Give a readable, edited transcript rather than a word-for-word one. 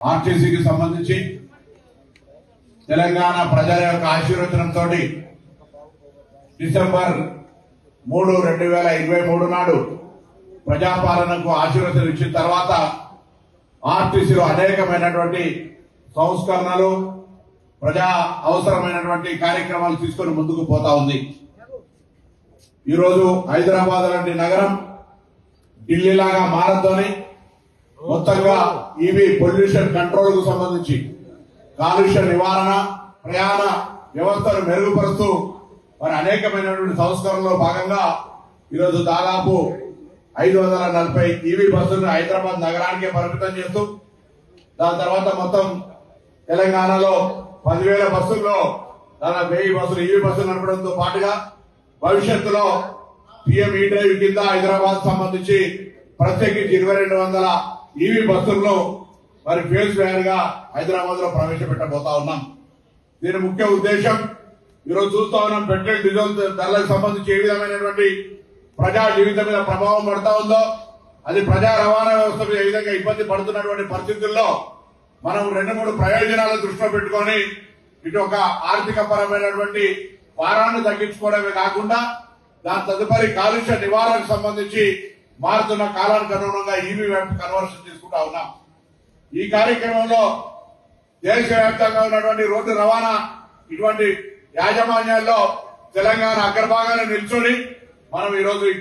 ఆర్టీసీకి సంబంధించి తెలంగాణ ప్రజల యొక్క ఆశీర్వచనంతో డిసెంబర్ 3, 2023 నాడు ప్రజాపాలనకు ఆశీర్వచనం ఇచ్చిన తర్వాత ఆర్టీసీలో అనేకమైనటువంటి సంస్కరణలు ప్రజా అవసరమైనటువంటి కార్యక్రమాలు తీసుకొని ముందుకు పోతా ఉంది. ఈరోజు హైదరాబాద్ లాంటి నగరం ఢిల్లీలాగా మారద్దని మొత్తంగా ఈవీ పొల్యూషన్ కంట్రోల్ కు సంబంధించి కాలుష్య నివారణ ప్రయాణ వ్యవస్థను మెరుగుపరుస్తూ మరి అనేకమైనటువంటి సంస్కరణలో భాగంగా ఈరోజు దాదాపు 540 ఈవీ బస్సులను హైదరాబాద్ నగరానికే పరిమితం చేస్తూ దాని తర్వాత మొత్తం తెలంగాణలో 10,000 బస్సుల్లో దాదాపు 1000 బస్సులు ఈవీ బస్సులు నడపడంతో పాటుగా భవిష్యత్తులో పిఎం ఈ డ్రైవ్ కింద హైదరాబాద్ సంబంధించి ప్రత్యేకించి 2200 ఈవీ బస్సులను మరి ఫేజ్ వేరుగా హైదరాబాద్ లో ప్రవేశపెట్టబోతా ఉన్నాం. దీని ముఖ్య ఉద్దేశం ఈరోజు చూస్తా ఉన్నాం, పెట్రోల్ డీజిల్ ధరలకు సంబంధించి ఏ విధమైనటువంటి ప్రజా జీవితం మీద ప్రభావం పడతా ఉందో, అది ప్రజా రవాణా వ్యవస్థ మీద ఏ విధంగా ఇబ్బంది పడుతున్నటువంటి పరిస్థితుల్లో మనం 2-3 ప్రయోజనాలను దృష్టిలో పెట్టుకొని ఇటు ఒక ఆర్థిక పరమైనటువంటి భారాన్ని తగ్గించుకోవడమే కాకుండా దాని తదుపరి కాలుష్య నివారణకు సంబంధించి మారుతున్న కాలానికి అనుగుణంగా ఈవీ వైపు కన్వర్షన్ తీసుకుంటా ఉన్నాం. ఈ కార్యక్రమంలో దేశవ్యాప్తంగా ఉన్నటువంటి రోడ్డు రవాణా ఇటువంటి యాజమాన్యాల్లో తెలంగాణ అగ్రభాగాన్ని నిల్చొని మనం ఈరోజు